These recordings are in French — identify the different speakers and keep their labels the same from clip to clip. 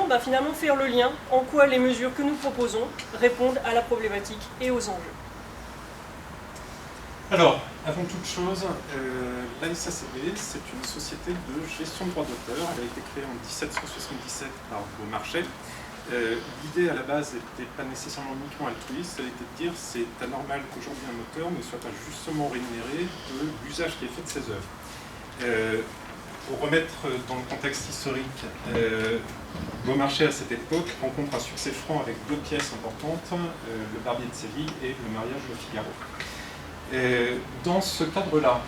Speaker 1: comment finalement faire le lien, en quoi les mesures que nous proposons répondent à la problématique et aux enjeux.
Speaker 2: Alors, avant toute chose, l'ASACD, c'est une société de gestion de droits d'auteur. Elle a été créée en 1777 par Beaumarchais. L'idée à la base n'était pas nécessairement uniquement altruiste, elle était de dire c'est anormal qu'aujourd'hui un auteur ne soit pas justement rémunéré de l'usage qui est fait de ses œuvres. Pour remettre dans le contexte historique, Beaumarchais à cette époque rencontre un succès franc avec deux pièces importantes, Le Barbier de Séville et Le Mariage de Figaro. Dans ce cadre-là,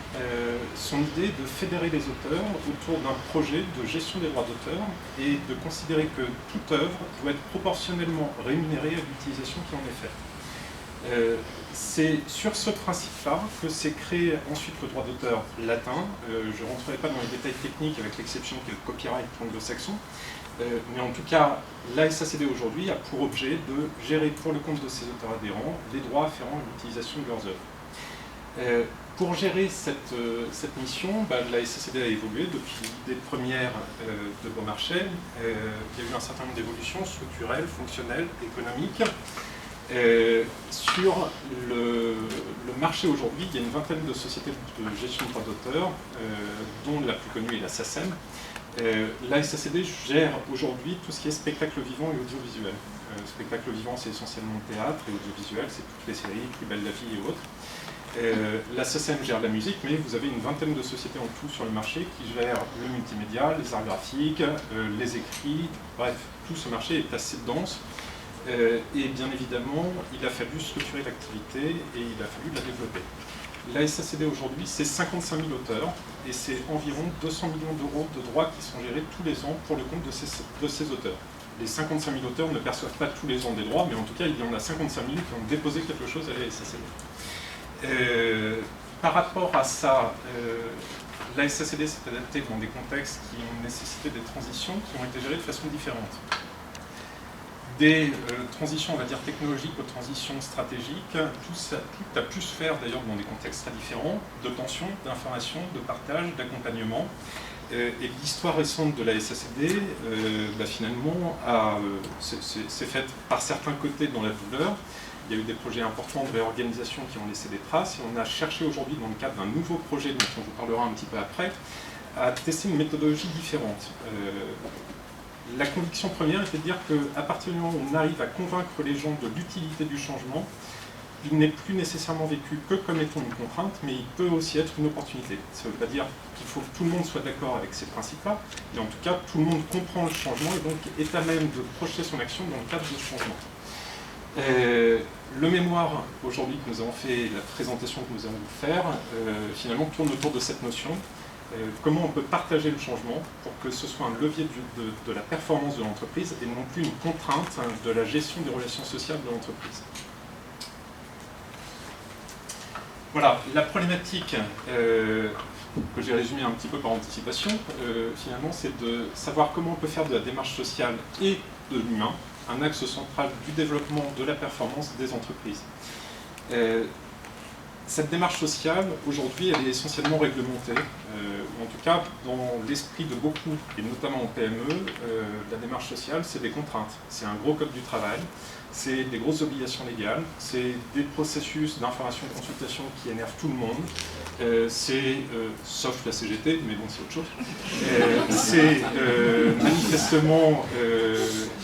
Speaker 2: son idée est de fédérer les auteurs autour d'un projet de gestion des droits d'auteur et de considérer que toute œuvre doit être proportionnellement rémunérée à l'utilisation qui en est faite. C'est sur ce principe-là que s'est créé ensuite le droit d'auteur latin. Je ne rentrerai pas dans les détails techniques avec l'exception qui est le copyright anglo-saxon, mais en tout cas, l'ASACD aujourd'hui a pour objet de gérer pour le compte de ses auteurs adhérents les droits afférents à l'utilisation de leurs œuvres. Pour gérer cette mission, la SACD a évolué depuis l'idée première de Beaumarchais. Il y a eu un certain nombre d'évolutions structurelles, fonctionnelles, économiques. Sur le marché aujourd'hui, il y a une vingtaine de sociétés de gestion de droits d'auteur, dont la plus connue est la SACEM. La SACD gère aujourd'hui tout ce qui est spectacle vivant et audiovisuel. Spectacle vivant, c'est essentiellement théâtre, et audiovisuel, c'est toutes les séries, Plus belle la vie et autres. La SACEM gère la musique, mais vous avez une vingtaine de sociétés en tout sur le marché qui gèrent le multimédia, les arts graphiques, les écrits, bref, tout ce marché est assez dense. Et bien évidemment, il a fallu structurer l'activité et il a fallu la développer. La SACD aujourd'hui, c'est 55 000 auteurs et c'est environ 200 millions d'euros de droits qui sont gérés tous les ans pour le compte de ces auteurs. Les 55 000 auteurs ne perçoivent pas tous les ans des droits, mais en tout cas, il y en a 55 000 qui ont déposé quelque chose à la SACD. Par rapport à ça, la SACD s'est adaptée dans des contextes qui ont nécessité des transitions qui ont été gérées de façon différente. Des transitions, on va dire, technologiques aux transitions stratégiques, tout a pu se faire d'ailleurs dans des contextes très différents, de tension, d'information, de partage, d'accompagnement. Et l'histoire récente de la SACD, finalement, s'est faite par certains côtés dans la douleur. Il y a eu des projets importants de réorganisation qui ont laissé des traces, et on a cherché aujourd'hui, dans le cadre d'un nouveau projet dont on vous parlera un petit peu après, à tester une méthodologie différente. La conviction première était de dire qu'à partir du moment où on arrive à convaincre les gens de l'utilité du changement, il n'est plus nécessairement vécu que comme étant une contrainte, mais il peut aussi être une opportunité. Ça ne veut pas dire qu'il faut que tout le monde soit d'accord avec ces principes-là, mais en tout cas, tout le monde comprend le changement et donc est à même de projeter son action dans le cadre de ce changement. Le mémoire aujourd'hui que nous avons fait, la présentation que nous allons vous faire, finalement tourne autour de cette notion. Comment on peut partager le changement pour que ce soit un levier de la performance de l'entreprise et non plus une contrainte de la gestion des relations sociales de l'entreprise. Voilà, la problématique que j'ai résumée un petit peu par anticipation, finalement, c'est de savoir comment on peut faire de la démarche sociale et de l'humain un axe central du développement de la performance des entreprises. Cette démarche sociale, aujourd'hui, elle est essentiellement réglementée, ou en tout cas, dans l'esprit de beaucoup, et notamment en PME, la démarche sociale, c'est des contraintes. C'est un gros code du travail, c'est des grosses obligations légales, c'est des processus d'information et de consultation qui énervent tout le monde, sauf la CGT, mais bon, c'est autre chose, c'est manifestement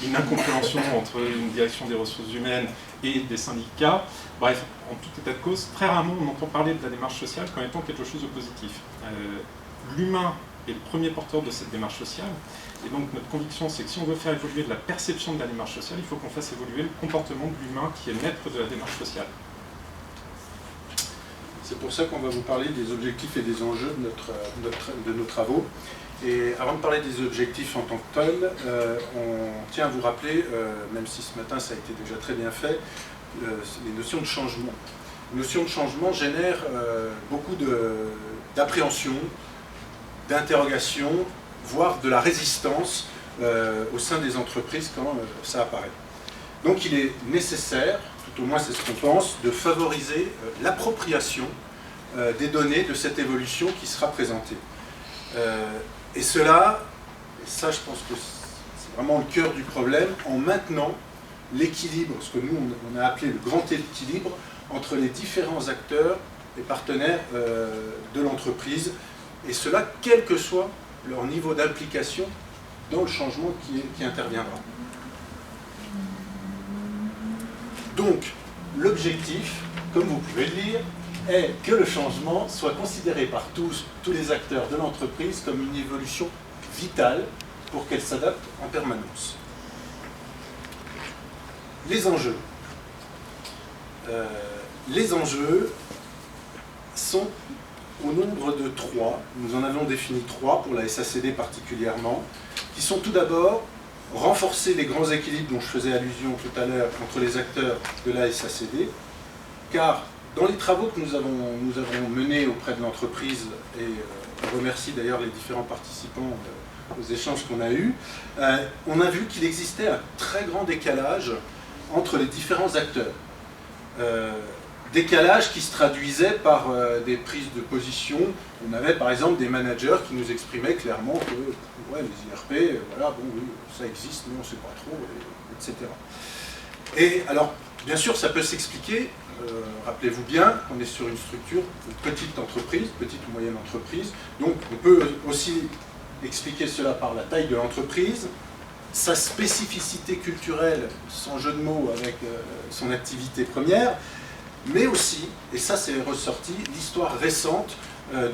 Speaker 2: une incompréhension entre une direction des ressources humaines et des syndicats. Bref, en tout état de cause, très rarement on entend parler de la démarche sociale comme étant quelque chose de positif. L'humain est le premier porteur de cette démarche sociale, et donc notre conviction c'est que si on veut faire évoluer de la perception de la démarche sociale, il faut qu'on fasse évoluer le comportement de l'humain qui est maître de la démarche sociale.
Speaker 3: C'est pour ça qu'on va vous parler des objectifs et des enjeux de nos travaux. Et avant de parler des objectifs en tant que tels, on tient à vous rappeler, même si ce matin ça a été déjà très bien fait, les notions de changement. Les notions de changement génèrent beaucoup d'appréhension, d'interrogation, voire de la résistance au sein des entreprises quand ça apparaît. Donc il est nécessaire, tout au moins c'est ce qu'on pense, de favoriser l'appropriation des données de cette évolution qui sera présentée. Et cela, et ça je pense que c'est vraiment le cœur du problème, en maintenant l'équilibre, ce que nous on a appelé le grand équilibre, entre les différents acteurs et partenaires de l'entreprise, et cela quel que soit leur niveau d'implication dans le changement qui interviendra. Donc, l'objectif, comme vous pouvez le lire, est que le changement soit considéré par tous les acteurs de l'entreprise comme une évolution vitale pour qu'elle s'adapte en permanence. Les enjeux. Les enjeux sont au nombre de 3. Nous en avons défini 3 pour la SACD particulièrement, qui sont tout d'abord renforcer les grands équilibres dont je faisais allusion tout à l'heure entre les acteurs de la SACD, car dans les travaux que nous avons menés auprès de l'entreprise, et je remercie d'ailleurs les différents participants aux échanges qu'on a eus, on a vu qu'il existait un très grand décalage entre les différents acteurs. Décalage qui se traduisait par des prises de position. On avait par exemple des managers qui nous exprimaient clairement que ouais, les IRP, voilà, bon, oui, ça existe, mais on ne sait pas trop, etc. Et alors, bien sûr, ça peut s'expliquer. Rappelez-vous bien qu'on est sur une structure de petite entreprise, petite ou moyenne entreprise. Donc, on peut aussi expliquer cela par la taille de l'entreprise, sa spécificité culturelle, sans jeu de mots avec son activité première, mais aussi, et ça c'est ressorti, l'histoire récente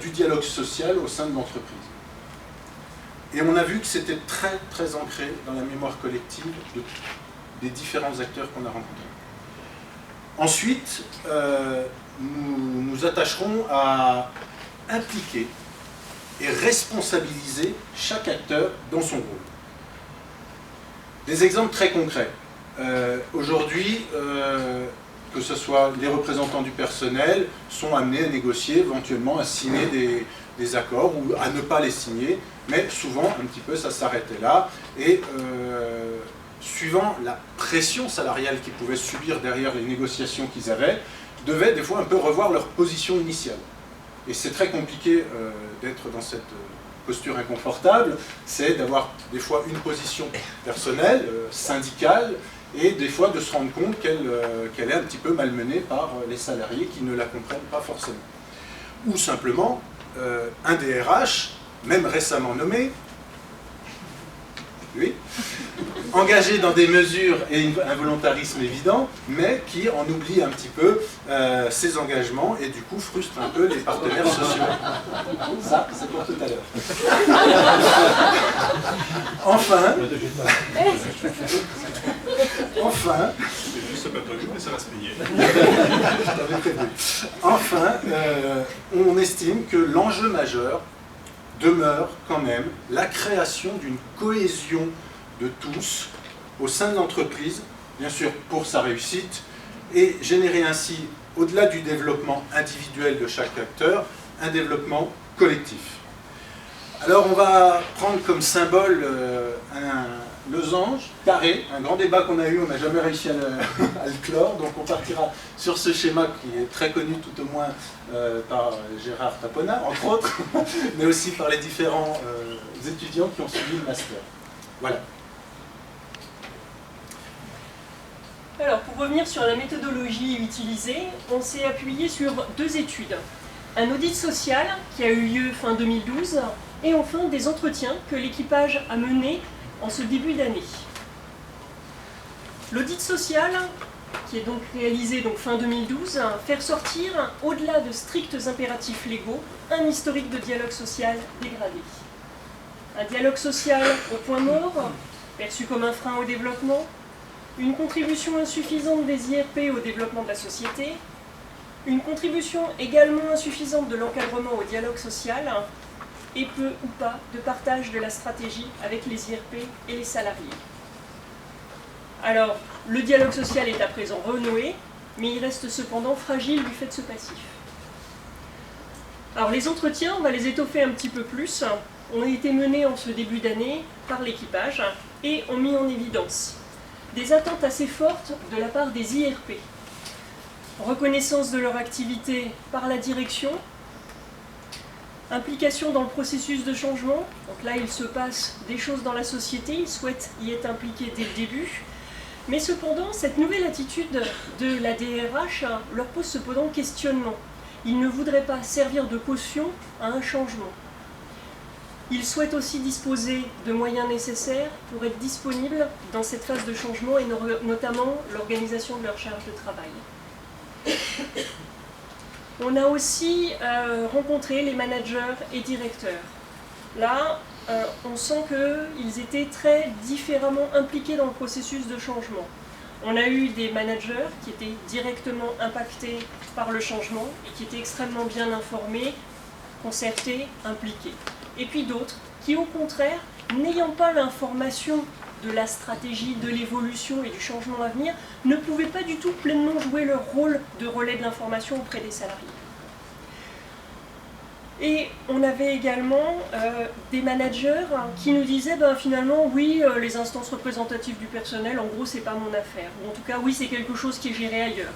Speaker 3: du dialogue social au sein de l'entreprise. Et on a vu que c'était très très ancré dans la mémoire collective des différents acteurs qu'on a rencontrés. Ensuite, nous nous attacherons à impliquer et responsabiliser chaque acteur dans son rôle. Des exemples très concrets. Aujourd'hui, que ce soit les représentants du personnel, sont amenés à négocier, éventuellement à signer des accords ou à ne pas les signer, mais souvent, un petit peu, ça s'arrêtait là. Et suivant la pression salariale qu'ils pouvaient subir derrière les négociations qu'ils avaient, devaient des fois un peu revoir leur position initiale. Et c'est très compliqué d'être dans cette posture inconfortable, c'est d'avoir des fois une position personnelle, syndicale, et des fois de se rendre compte qu'elle est un petit peu malmenée par les salariés qui ne la comprennent pas forcément. Ou simplement, un DRH, même récemment nommé, oui, engagé dans des mesures et un volontarisme évident, mais qui en oublie un petit peu ses engagements et du coup frustre un peu les partenaires sociaux. Ça, c'est pour tout à l'heure. Enfin,
Speaker 2: juste pas prévu, mais ça va se payer.
Speaker 3: Enfin, on estime que l'enjeu majeur demeure quand même la création d'une cohésion de tous au sein de l'entreprise, bien sûr pour sa réussite, et générer ainsi, au-delà du développement individuel de chaque acteur, un développement collectif. Alors on va prendre comme symbole un losange carré, un grand débat qu'on a eu, on n'a jamais réussi à le clore, donc on partira sur ce schéma qui est très connu tout au moins par Gérard Tapona, entre autres, mais aussi par les différents étudiants qui ont suivi le master. Voilà.
Speaker 1: Alors, pour revenir sur la méthodologie utilisée, on s'est appuyé sur 2 études. Un audit social qui a eu lieu fin 2012 et enfin des entretiens que l'équipage a menés en ce début d'année. L'audit social, qui est donc réalisé fin 2012, fait ressortir, au-delà de stricts impératifs légaux, un historique de dialogue social dégradé. Un dialogue social au point mort, perçu comme un frein au développement, une contribution insuffisante des IRP au développement de la société, une contribution également insuffisante de l'encadrement au dialogue social, et peu ou pas de partage de la stratégie avec les IRP et les salariés. Alors, le dialogue social est à présent renoué, mais il reste cependant fragile du fait de ce passif. Alors les entretiens, on va les étoffer un petit peu plus, ont été menés en ce début d'année par l'équipage et ont mis en évidence des attentes assez fortes de la part des IRP. Reconnaissance de leur activité par la direction, Implication dans le processus de changement. Donc là, il se passe des choses dans la société, ils souhaitent y être impliqués dès le début. Mais cependant, cette nouvelle attitude de la DRH leur pose cependant questionnement. Ils ne voudraient pas servir de caution à un changement. Ils souhaitent aussi disposer de moyens nécessaires pour être disponibles dans cette phase de changement et notamment l'organisation de leur charge de travail. On a aussi rencontré les managers et directeurs. Là, on sent qu'ils étaient très différemment impliqués dans le processus de changement. On a eu des managers qui étaient directement impactés par le changement et qui étaient extrêmement bien informés, concertés, impliqués. Et puis d'autres qui, au contraire, n'ayant pas l'information de la stratégie, de l'évolution et du changement à venir, ne pouvaient pas du tout pleinement jouer leur rôle de relais de l'information auprès des salariés. Et on avait également des managers qui nous disaient finalement oui, les instances représentatives du personnel, en gros c'est pas mon affaire, ou en tout cas oui c'est quelque chose qui est géré ailleurs.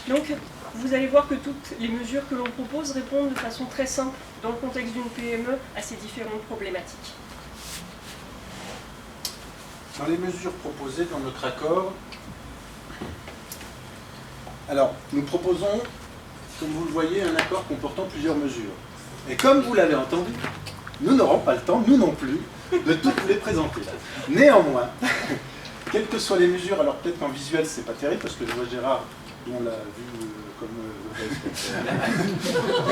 Speaker 1: Donc vous allez voir que toutes les mesures que l'on propose répondent de façon très simple dans le contexte d'une PME à ces différentes problématiques.
Speaker 3: Dans les mesures proposées dans notre accord, alors nous proposons, comme vous le voyez, un accord comportant plusieurs mesures. Et comme vous l'avez entendu, nous n'aurons pas le temps, nous non plus, de toutes les présenter. Néanmoins, quelles que soient les mesures, alors peut-être qu'en visuel c'est pas terrible, parce que je vois Gérard, dont on l'a vu comme...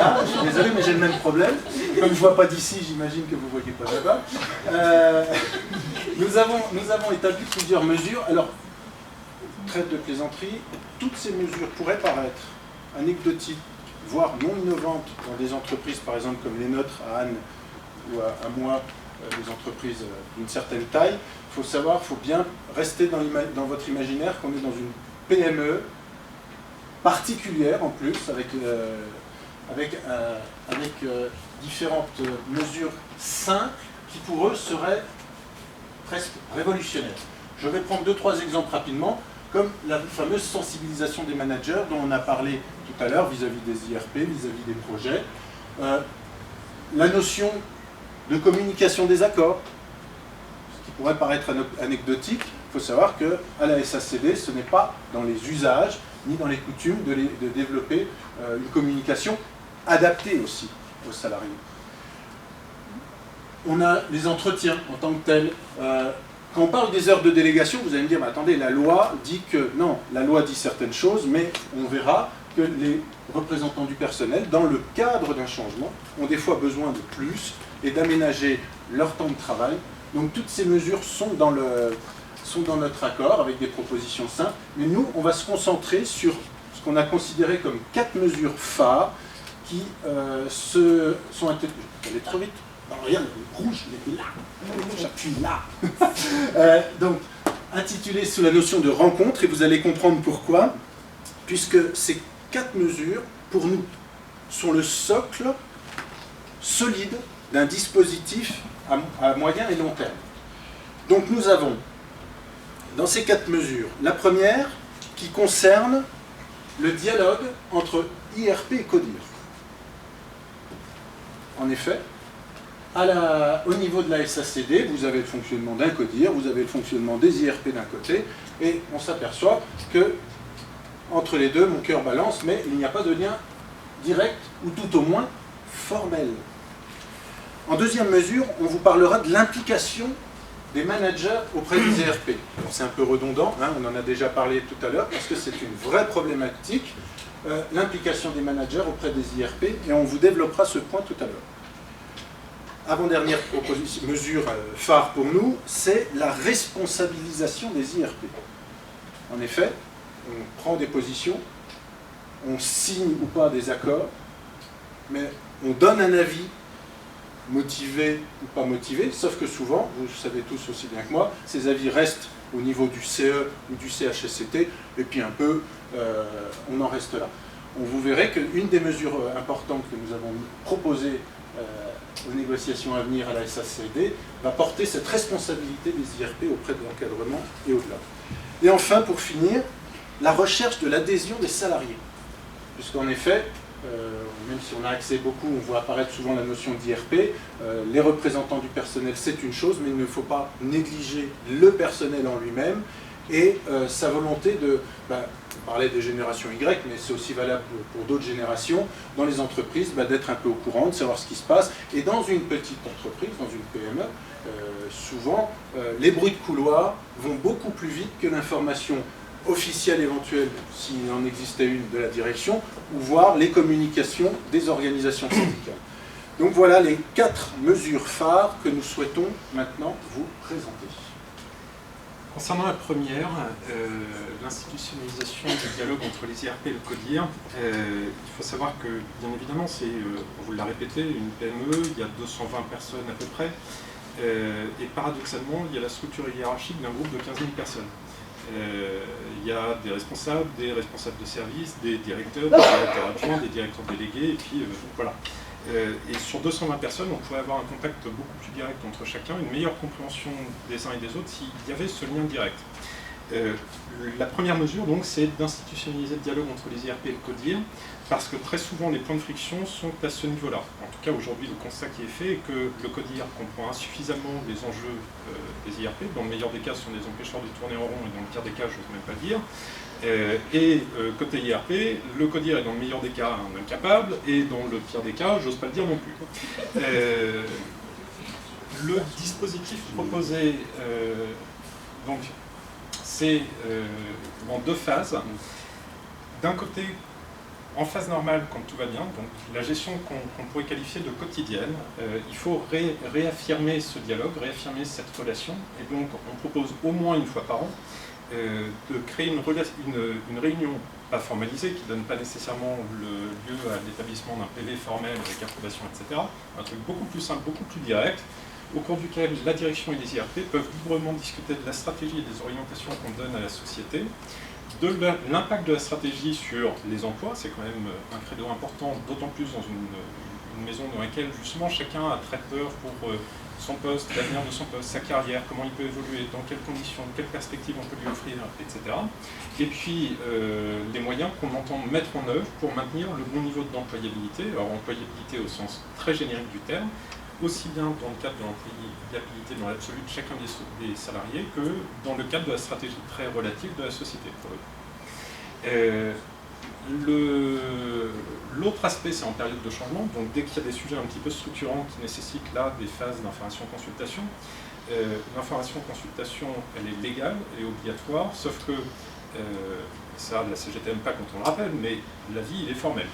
Speaker 3: Ah, je suis désolé, mais j'ai le même problème. Comme je ne vois pas d'ici, j'imagine que vous ne voyez pas là-bas. Nous avons établi plusieurs mesures. Alors, trêve de plaisanterie, toutes ces mesures pourraient paraître anecdotiques, voire non innovantes dans des entreprises, par exemple comme les nôtres, à Anne ou à moi, des entreprises d'une certaine taille. Il faut savoir, il faut bien rester dans votre imaginaire qu'on est dans une PME particulière en plus, avec différentes mesures simples qui pour eux seraient presque révolutionnaires. Je vais prendre 2-3 exemples rapidement, comme la fameuse sensibilisation des managers dont on a parlé tout à l'heure vis-à-vis des IRP, vis-à-vis des projets. La notion de communication des accords, ce qui pourrait paraître anecdotique, il faut savoir qu'à la SACD, ce n'est pas dans les usages ni dans les coutumes de développer une communication adaptée aussi aux salariés. On a les entretiens en tant que tels. Quand on parle des heures de délégation, vous allez me dire, mais attendez, la loi dit que... Non, la loi dit certaines choses, mais on verra que les représentants du personnel, dans le cadre d'un changement, ont des fois besoin de plus et d'aménager leur temps de travail. Donc toutes ces mesures sont dans notre accord avec des propositions simples, mais nous, on va se concentrer sur ce qu'on a considéré comme 4 mesures phares qui sont intégrées. J'allais trop vite. Alors, regarde, le rouge, il est là. J'appuie là. Donc, intitulé sous la notion de rencontre, et vous allez comprendre pourquoi, puisque ces 4 mesures, pour nous, sont le socle solide d'un dispositif à moyen et long terme. Donc, nous avons dans ces 4 mesures, la première qui concerne le dialogue entre IRP et CODIR. En effet, au niveau de la SACD, vous avez le fonctionnement d'un CODIR, vous avez le fonctionnement des IRP d'un côté, et on s'aperçoit que entre les deux, mon cœur balance, mais il n'y a pas de lien direct, ou tout au moins formel. En deuxième mesure, on vous parlera de l'implication des managers auprès des IRP. C'est un peu redondant, hein, on en a déjà parlé tout à l'heure, parce que c'est une vraie problématique, l'implication des managers auprès des IRP, et on vous développera ce point tout à l'heure. Avant-dernière mesure phare pour nous, c'est la responsabilisation des IRP. En effet, on prend des positions, on signe ou pas des accords, mais on donne un avis motivé ou pas motivé, sauf que souvent, vous le savez tous aussi bien que moi, ces avis restent au niveau du CE ou du CHSCT, et puis un peu, on en reste là. Vous verrez qu'une des mesures importantes que nous avons proposées aux négociations à venir à la SACD va porter cette responsabilité des IRP auprès de l'encadrement et au-delà. Et enfin, pour finir, la recherche de l'adhésion des salariés. Puisqu'en effet, même si on a accès beaucoup, on voit apparaître souvent la notion d'IRP. Les représentants du personnel, c'est une chose, mais il ne faut pas négliger le personnel en lui-même et sa volonté de... on parlait des générations Y, mais c'est aussi valable pour d'autres générations, dans les entreprises, d'être un peu au courant, de savoir ce qui se passe. Et dans une petite entreprise, dans une PME, souvent, les bruits de couloir vont beaucoup plus vite que l'information officielle éventuelle, s'il en existait une, de la direction, ou voire les communications des organisations syndicales. Donc voilà les 4 mesures phares que nous souhaitons maintenant vous présenter.
Speaker 2: Concernant la première, l'institutionnalisation du dialogue entre les IRP et le CODIR, il faut savoir que, bien évidemment, c'est, on vous l'a répété, une PME, il y a 220 personnes à peu près, et paradoxalement, il y a la structure hiérarchique d'un groupe de 15 000 personnes. Il y a des responsables de service, des directeurs adjoints, des directeurs délégués, et puis voilà. Et sur 220 personnes, on pourrait avoir un contact beaucoup plus direct entre chacun, une meilleure compréhension des uns et des autres s'il y avait ce lien direct. La première mesure, donc, c'est d'institutionnaliser le dialogue entre les IRP et le CODIR, parce que très souvent, les points de friction sont à ce niveau-là. En tout cas, aujourd'hui, le constat qui est fait est que le CODIR comprend insuffisamment les enjeux des IRP. Dans le meilleur des cas, ce sont des empêcheurs de tourner en rond, et dans le pire des cas, je n'ose même pas dire. Côté IRP, le CODIR est dans le meilleur des cas un incapable, et dans le pire des cas, j'ose pas le dire non plus. Le dispositif proposé, donc, c'est en 2 phases. D'un côté, en phase normale, quand tout va bien, donc la gestion qu'on pourrait qualifier de quotidienne, il faut réaffirmer ce dialogue, réaffirmer cette relation, et donc on propose au moins une fois par an de créer une réunion pas formalisée, qui ne donne pas nécessairement le lieu à l'établissement d'un PV formel avec approbation, etc. Un truc beaucoup plus simple, beaucoup plus direct, au cours duquel la direction et les IRP peuvent librement discuter de la stratégie et des orientations qu'on donne à la société, de l'impact de la stratégie sur les emplois, c'est quand même un credo important, d'autant plus dans une maison dans laquelle justement chacun a très peur pour son poste, l'avenir de son poste, sa carrière, comment il peut évoluer, dans quelles conditions, quelles perspectives on peut lui offrir, etc. Et puis les moyens qu'on entend mettre en œuvre pour maintenir le bon niveau d'employabilité, alors employabilité au sens très générique du terme, aussi bien dans le cadre de l'employabilité dans l'absolu de chacun des salariés que dans le cadre de la stratégie très relative de la société. L'autre aspect, c'est en période de changement, donc dès qu'il y a des sujets un petit peu structurants qui nécessitent là des phases d'information-consultation, l'information-consultation, elle est légale, elle est obligatoire, sauf que, ça, la CGT n'aime pas quand on le rappelle, mais l'avis, il est formel.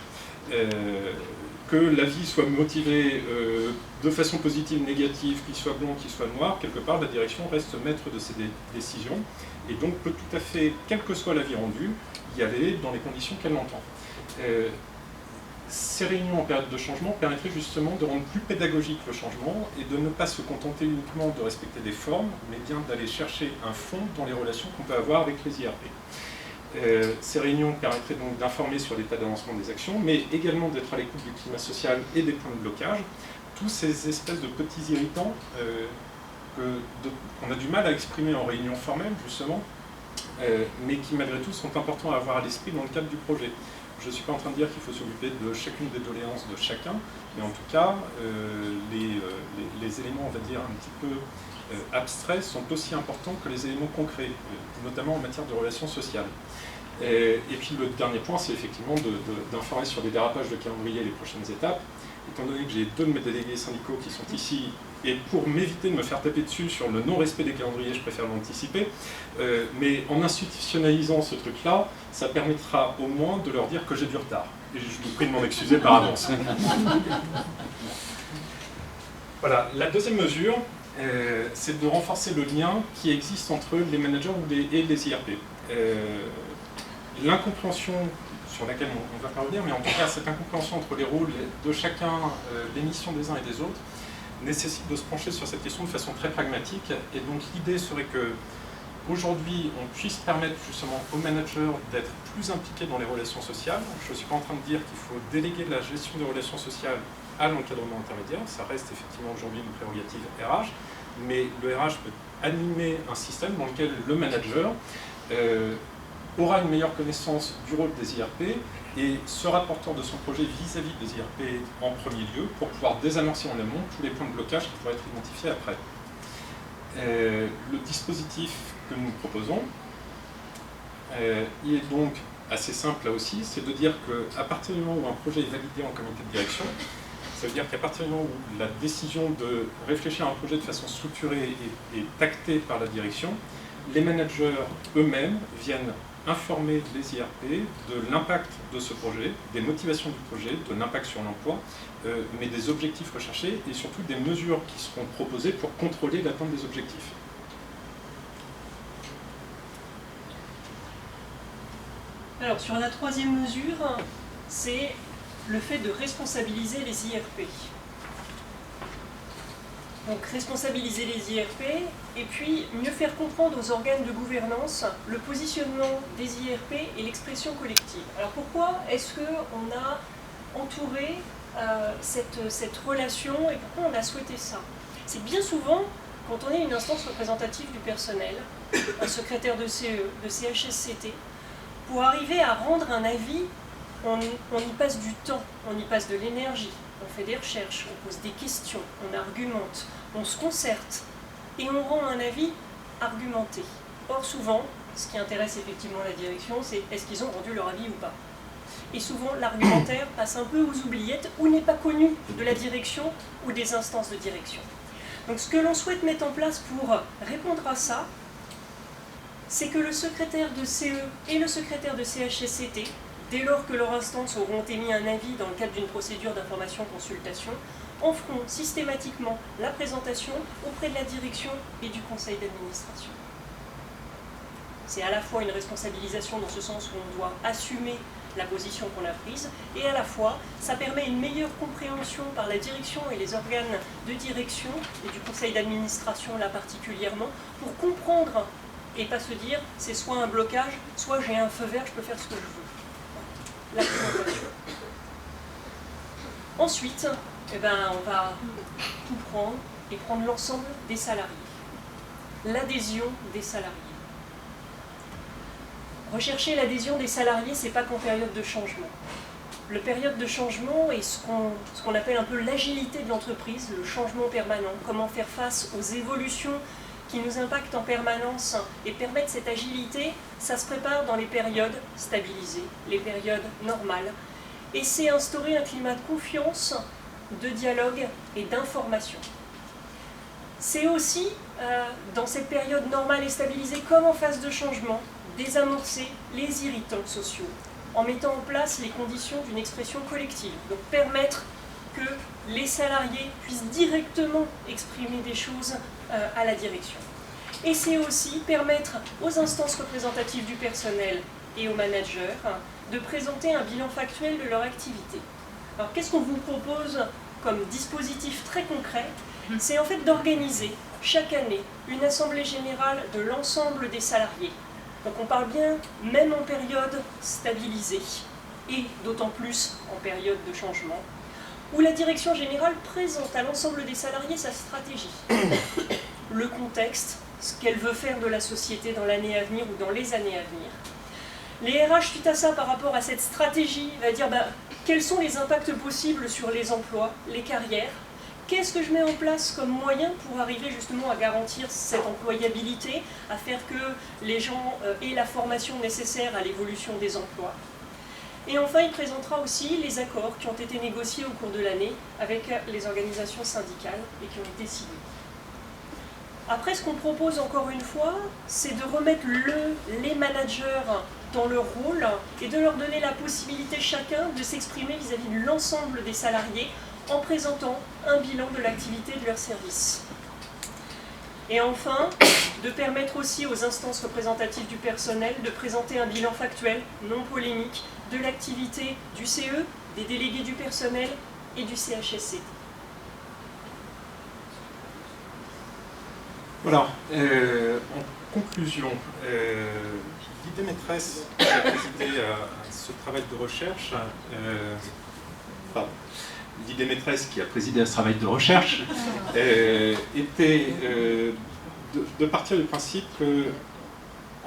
Speaker 2: Que l'avis soit motivé de façon positive, négative, qu'il soit blanc, qu'il soit noir, quelque part, la direction reste maître de ses décisions, et donc peut tout à fait, quel que soit l'avis rendu, y aller dans les conditions qu'elle entend. Ces réunions en période de changement permettraient justement de rendre plus pédagogique le changement et de ne pas se contenter uniquement de respecter des formes, mais bien d'aller chercher un fond dans les relations qu'on peut avoir avec les IRP. Ces réunions permettraient donc d'informer sur l'état d'avancement des actions, mais également d'être à l'écoute du climat social et des points de blocage, tous ces espèces de petits irritants qu'on a du mal à exprimer en réunion formelle, justement, mais qui malgré tout sont importants à avoir à l'esprit dans le cadre du projet. Je ne suis pas en train de dire qu'il faut s'occuper de chacune des doléances de chacun, mais en tout cas, les éléments, on va dire, un petit peu abstraits sont aussi importants que les éléments concrets, notamment en matière de relations sociales. Et puis le dernier point, c'est effectivement d'informer sur les dérapages de calendrier et les prochaines étapes. Étant donné que j'ai 2 de mes délégués syndicaux qui sont ici, et pour m'éviter de me faire taper dessus sur le non-respect des calendriers, je préfère l'anticiper, mais en institutionnalisant ce truc-là, ça permettra au moins de leur dire que j'ai du retard. Et je vous prie de m'en excuser par avance. Voilà, la deuxième mesure, c'est de renforcer le lien qui existe entre les managers et les IRP. L'incompréhension sur laquelle on va pas revenir, mais en tout cas cette incompréhension entre les rôles de chacun, les missions des uns et des autres, nécessite de se pencher sur cette question de façon très pragmatique. Et donc l'idée serait que aujourd'hui on puisse permettre justement aux managers d'être plus impliqués dans les relations sociales. Je ne suis pas en train de dire qu'il faut déléguer la gestion des relations sociales à l'encadrement intermédiaire, ça reste effectivement aujourd'hui une prérogative RH, mais le RH peut animer un système dans lequel le manager aura une meilleure connaissance du rôle des IRP et sera porteur de son projet vis-à-vis des IRP en premier lieu pour pouvoir désamorcer en amont tous les points de blocage qui pourraient être identifiés après. Le dispositif que nous proposons, il est donc assez simple là aussi, c'est de dire qu'à partir du moment où un projet est validé en comité de direction, ça veut dire qu'à partir du moment où la décision de réfléchir à un projet de façon structurée est actée par la direction, les managers eux-mêmes viennent informer les IRP de l'impact de ce projet, des motivations du projet, de l'impact sur l'emploi, mais des objectifs recherchés et surtout des mesures qui seront proposées pour contrôler l'atteinte des objectifs.
Speaker 1: Alors sur la troisième mesure, c'est le fait de responsabiliser les IRP. Donc responsabiliser les IRP et puis mieux faire comprendre aux organes de gouvernance le positionnement des IRP et l'expression collective. Alors pourquoi est-ce qu'on a entouré cette relation et pourquoi on a souhaité ça? C'est bien souvent, quand on est une instance représentative du personnel, un secrétaire de CE, de CHSCT, pour arriver à rendre un avis, on y passe du temps, on y passe de l'énergie, on fait des recherches, on pose des questions, on argumente, on se concerte et on rend un avis argumenté. Or souvent, ce qui intéresse effectivement la direction, c'est est-ce qu'ils ont rendu leur avis ou pas. Et souvent, l'argumentaire passe un peu aux oubliettes ou n'est pas connu de la direction ou des instances de direction. Donc ce que l'on souhaite mettre en place pour répondre à ça, c'est que le secrétaire de CE et le secrétaire de CHSCT, dès lors que leurs instances auront émis un avis dans le cadre d'une procédure d'information-consultation, en feront systématiquement la présentation auprès de la direction et du conseil d'administration. C'est à la fois une responsabilisation dans ce sens où on doit assumer la position qu'on a prise, et à la fois, ça permet une meilleure compréhension par la direction et les organes de direction, et du conseil d'administration là particulièrement, pour comprendre et pas se dire c'est soit un blocage, soit j'ai un feu vert, je peux faire ce que je veux. La présentation. Ensuite, on va tout prendre et prendre l'ensemble des salariés. L'adhésion des salariés. Rechercher l'adhésion des salariés, c'est pas qu'en période de changement. La période de changement est ce qu'on appelle un peu l'agilité de l'entreprise, le changement permanent, comment faire face aux évolutions qui nous impactent en permanence et permettre cette agilité, ça se prépare dans les périodes stabilisées, les périodes normales. Et c'est instaurer un climat de confiance, de dialogue et d'information. C'est aussi, dans cette période normale et stabilisée, comme en phase de changement, désamorcer les irritants sociaux en mettant en place les conditions d'une expression collective. Donc permettre que les salariés puissent directement exprimer des choses à la direction. Et c'est aussi permettre aux instances représentatives du personnel et aux managers de présenter un bilan factuel de leur activité. Alors qu'est-ce qu'on vous propose comme dispositif très concret? C'est en fait d'organiser chaque année une assemblée générale de l'ensemble des salariés. Donc on parle bien même en période stabilisée et d'autant plus en période de changement, où la direction générale présente à l'ensemble des salariés sa stratégie, le contexte, ce qu'elle veut faire de la société dans l'année à venir ou dans les années à venir. Les RH, suite à ça, par rapport à cette stratégie, va dire quels sont les impacts possibles sur les emplois, les carrières, qu'est-ce que je mets en place comme moyen pour arriver justement à garantir cette employabilité, à faire que les gens aient la formation nécessaire à l'évolution des emplois. Et enfin, il présentera aussi les accords qui ont été négociés au cours de l'année avec les organisations syndicales et qui ont été signés. Après, ce qu'on propose encore une fois, c'est de remettre les managers dans leur rôle et de leur donner la possibilité chacun de s'exprimer vis-à-vis de l'ensemble des salariés en présentant un bilan de l'activité de leur service. Et enfin, de permettre aussi aux instances représentatives du personnel de présenter un bilan factuel, non polémique, de l'activité du CE, des délégués du personnel et du CHSCT.
Speaker 2: Voilà, en conclusion, l'idée maîtresse qui a présidé à ce travail de recherche, l'idée maîtresse qui a présidé à ce travail de recherche était de partir du principe que,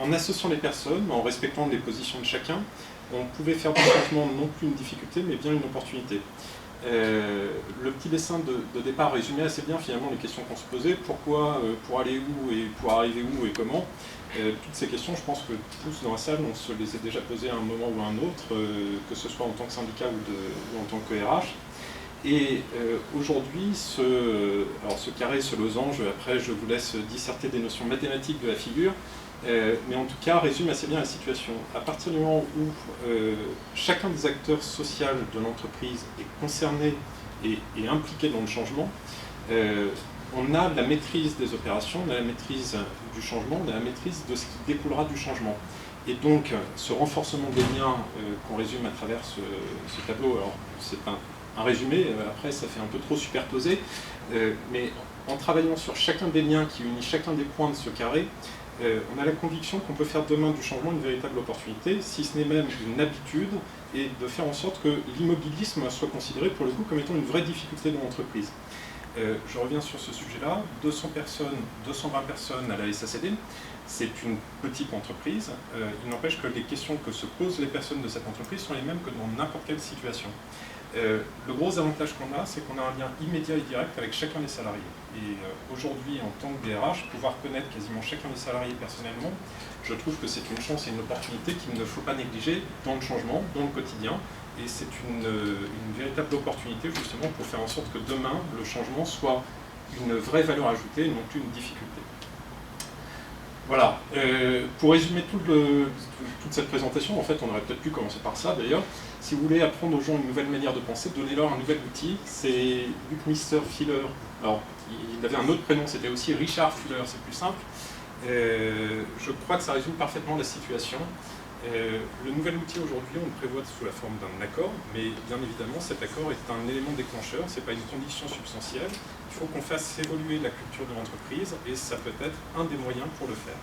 Speaker 2: en associant les personnes, en respectant les positions de chacun, on pouvait faire du changement non plus une difficulté, mais bien une opportunité. Le petit dessin de départ résumait assez bien finalement les questions qu'on se posait, pourquoi, pour aller où et pour arriver où et comment. Toutes ces questions, je pense que tous dans la salle, on se les a déjà posées à un moment ou à un autre, que ce soit en tant que syndicat ou en tant que RH. Et aujourd'hui, ce carré, ce losange, après je vous laisse disserter des notions mathématiques de la figure, mais en tout cas résume assez bien la situation. À partir du moment où chacun des acteurs sociaux de l'entreprise est concerné et impliqué dans le changement, on a la maîtrise des opérations, on a la maîtrise du changement, on a la maîtrise de ce qui découlera du changement. Et donc ce renforcement des liens qu'on résume à travers ce tableau, alors c'est un résumé, après ça fait un peu trop superposé, mais en travaillant sur chacun des liens qui unit chacun des points de ce carré, on a la conviction qu'on peut faire demain du changement une véritable opportunité, si ce n'est même une habitude, et de faire en sorte que l'immobilisme soit considéré pour le coup comme étant une vraie difficulté dans l'entreprise. Je reviens sur ce sujet-là, 220 personnes à la SACD, c'est une petite entreprise, il n'empêche que les questions que se posent les personnes de cette entreprise sont les mêmes que dans n'importe quelle situation. Le gros avantage qu'on a, c'est qu'on a un lien immédiat et direct avec chacun des salariés. Et aujourd'hui, en tant que DRH, pouvoir connaître quasiment chacun des salariés personnellement, je trouve que c'est une chance et une opportunité qu'il ne faut pas négliger dans le changement, dans le quotidien. Et c'est une véritable opportunité justement pour faire en sorte que demain, le changement soit une vraie valeur ajoutée et non plus une difficulté. Voilà, pour résumer toute cette présentation, en fait on aurait peut-être pu commencer par ça d'ailleurs. Si vous voulez apprendre aux gens une nouvelle manière de penser, donnez-leur un nouvel outil, c'est Buckminster Fuller. Alors, il avait un autre prénom, c'était aussi Richard Fuller, c'est plus simple. Je crois que ça résume parfaitement la situation. Le nouvel outil aujourd'hui, on le prévoit sous la forme d'un accord, mais bien évidemment cet accord est un élément déclencheur, ce n'est pas une condition substantielle. Il faut qu'on fasse évoluer la culture de l'entreprise et ça peut être un des moyens pour le faire.